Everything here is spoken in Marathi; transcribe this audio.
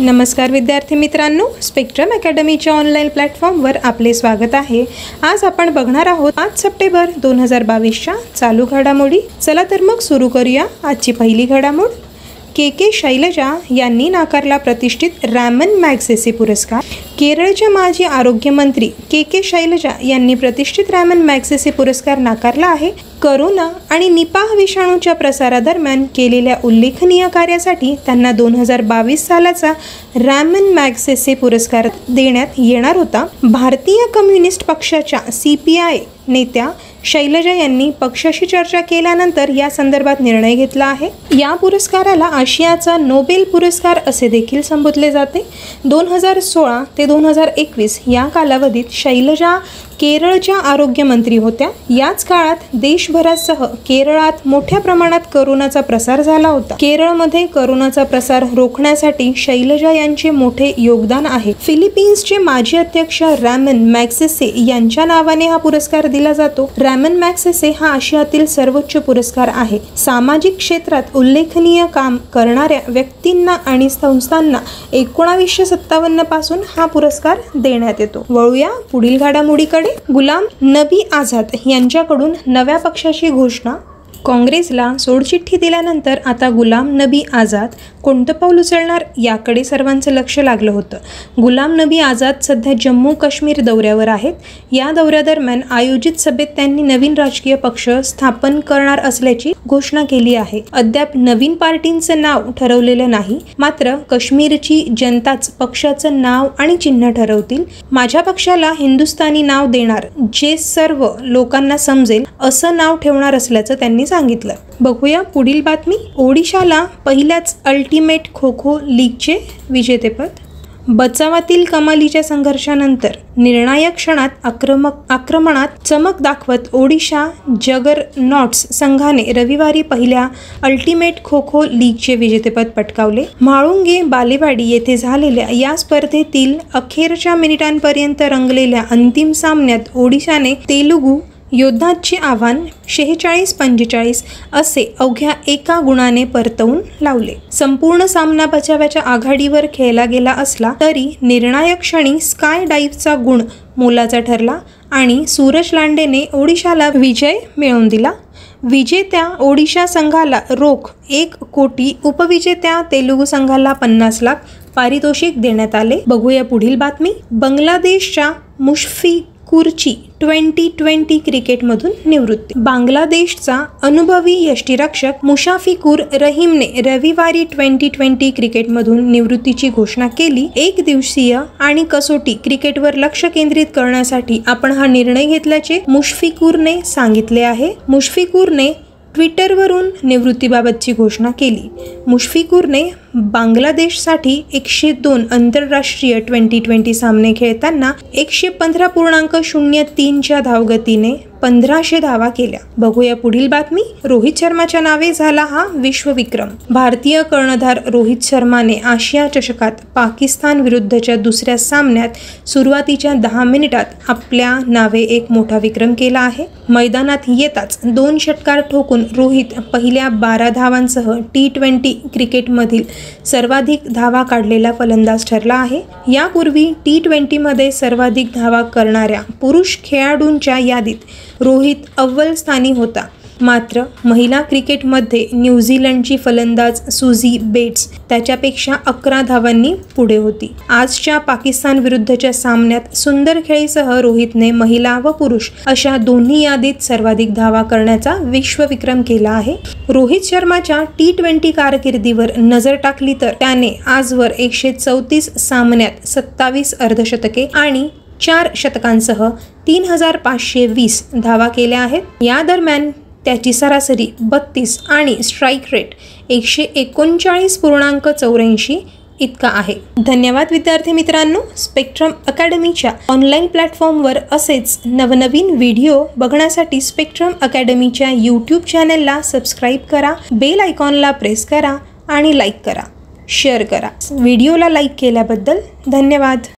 नमस्कार विद्यार्थी मित्रांनो, स्पेक्ट्रम अकॅडमीच्या ऑनलाईन प्लॅटफॉर्मवर आपले स्वागत आहे। आज आपण बघणार आहोत 5 सप्टेंबर 2022च्या चालू घडामोडी। चला तर मग सुरू करूया आजची पहिली घडामोड। के शैलजा यांनी नाकारला प्रतिष्ठित रॅमन मॅगसेसे पुरस्कार। केरळच्या माजी आरोग्य मंत्री के शैलजा यांनी प्रतिष्ठित रॅमन मॅगसेसे पुरस्कार नाकारला आहे। कोरोना आणि निपाह विषाणूच्या प्रसारादरम्यान केलेल्या उल्लेखनीय कार्यासाठी त्यांना 2022 सालाचा रॅमन मॅगसेसे पुरस्कार देण्यात येणार होता। भारतीय कम्युनिस्ट पक्षाच्या CPI नेत्या शैलजा यांनी पक्षाशी चर्चा केल्यानंतर या संदर्भात निर्णय घेतला आहे। या पुरस्काराला आशियाचा नोबेल पुरस्कार असे देखील संबोधले जाते। 2016 ते 2021 या कालावधीत शैलजा केरळच्या आरोग्य मंत्री होत्या। याच काळात देशभरासह केरळात मोठ्या प्रमाणात कोरोनाचा प्रसार झाला होता। केरळमध्ये कोरोनाचा प्रसार रोखण्यासाठी शैलजा यांचे मोठे योगदान आहे। फिलिपिन्सचे माजी अध्यक्ष रॅमन मॅगसेसे यांच्या नावाने हा पुरस्कार दिला जातो। रॅमन मॅगसेसे हा आशियातील सर्वोच्च पुरस्कार आहे। सामाजिक क्षेत्रात उल्लेखनीय काम करणाऱ्या व्यक्तींना आणि संस्थांना 1957 पासून हा पुरस्कार देण्यात येतो। वळूया पुढील घडामोडीकडे। गुलाम नबी आझाद यांच्याकडून नव्या पक्षाची घोषणा। काँग्रेसला सोडचिठ्ठी दिल्यानंतर आता गुलाम नबी आझाद कोणतं पाऊल उचलणार याकडे सर्वांचं लक्ष लागलं होतं। गुलाम नबी आझाद सध्या जम्मू काश्मीर दौऱ्यावर आहेत। या दौऱ्यादरम्यान आयोजित सभेत त्यांनी नवीन राजकीय पक्ष स्थापन करणार असल्याची घोषणा केली आहे। अद्याप नवीन पार्टींचं नाव ठरवलेलं नाही, मात्र काश्मीरची जनताच पक्षाचं नाव आणि चिन्ह ठरवतील। माझ्या पक्षाला हिंदुस्थानी नाव देणार, जे सर्व लोकांना समजेल असं नाव ठेवणार असल्याचं त्यांनी सांगितलं। बघूया पुढील बातमी। ओडिशाला पहिल्याच अल्टिमेट खो खो लीगचे विजेतेपद। बचावातील कमालीच्या संघर्षानंतर निर्णायक क्षणात आक्रमणात चमक दाखवत ओडिशा जगरनॉट्स संघाने रविवारी पहिल्या अल्टिमेट खो खो लीगचे विजेतेपद पटकावले। म्हाळुंगे बालेवाडी येथे झालेल्या या स्पर्धेतील अखेरच्या मिनिटांपर्यंत रंगलेल्या अंतिम सामन्यात ओडिशाने तेलुगू योद्धाचे आव्हान 46-45 असे अवघ्या एका गुणाने परतवून लावले। संपूर्ण सामना बचावाच्या आघाडीवर खेळला गेला असला तरी निर्णायक क्षणी स्काय डाईव्हचा गुण मोलाचा ठरला आणि सूरज लांडेने ओडिशाला विजय मिळवून दिला। विजेत्या ओडिशा संघाला रोख 1 कोटी, उपविजेत्या तेलुगू संघाला 50 लाख पारितोषिक देण्यात आले। बघूया पुढील बातमी। बांगलादेशच्या मुशफिकुरची 2020 क्रिकेटमधून निवृत्ती। बांगलादेशचा अनुभवी यष्टिरक्षक मुशाफिकुर रहीमने रविवारी 2020 क्रिकेटमधून निवृत्तीची घोषणा केली। एक दिवसीय आणि कसोटी क्रिकेटवर लक्ष केंद्रित करण्यासाठी आपण हा निर्णय घेतल्याचे मुशफिकुरने सांगितले आहे। मुशफिकुरने ट्विटरवरून निवृत्तीबाबतची घोषणा केली। मुशफिकुरने बांगलादेशसाठी 102 आंतरराष्ट्रीय 2020 सामने खेळताना 115.03च्या धावगतीने 1500 धावा केल्या। बघूया पुढील बातमी। रोहित शर्माच्या नावे झाला हा विश्वविक्रम। भारतीय कर्णधार रोहित शर्माने आशिया चषकात पाकिस्तान विरुद्धच्या दुसऱ्या सामन्यात सुरुवातीच्या 10 मिनिटात आपल्या नावे एक मोठा विक्रम केला आहे। मैदानात येताच 2 षटकार ठोकून रोहित पहिल्या 12 धावांसह T20 क्रिकेटमधील सर्वाधिक धावा काढलेला फलंदाज ठरला आहे। यापूर्वी T20 मध्ये सर्वाधिक धावा करणाऱ्या पुरुष खेळाडूंच्या यादीत रोहित अव्वल स्थानी होता। मात्र महिला क्रिकेटमध्ये न्यूझीलंडची फलंदाज सुझी बेट्स त्याच्यापेक्षा 11 धावांनी पुढे होती। आजच्या पाकिस्तान विरुद्धच्या सामन्यात सुंदर खेळीसह रोहितने महिला व पुरुष अशा दोन्ही यादीत सर्वाधिक धावा करण्याचा विश्वविक्रम केला आहे। रोहित शर्माच्या T20 कारकिर्दीवर नजर टाकली तर त्याने आजवर 134 सामन्यात 27 अर्धशतके आणि 4 शतकांसह 3520 धावा केल्या आहेत। या दरम्यान त्याची सरासरी 32 आणि स्ट्राईक रेट 139.84 इतका आहे। धन्यवाद विद्यार्थी मित्रांनो, स्पेक्ट्रम अकॅडमीच्या ऑनलाईन प्लॅटफॉर्मवर असेच नवनवीन व्हिडिओ बघण्यासाठी स्पेक्ट्रम अकॅडमीच्या YouTube चॅनलला सबस्क्राईब करा, बेल आयकॉनला प्रेस करा आणि लाईक करा, शेअर करा। व्हिडिओला लाईक केल्याबद्दल धन्यवाद।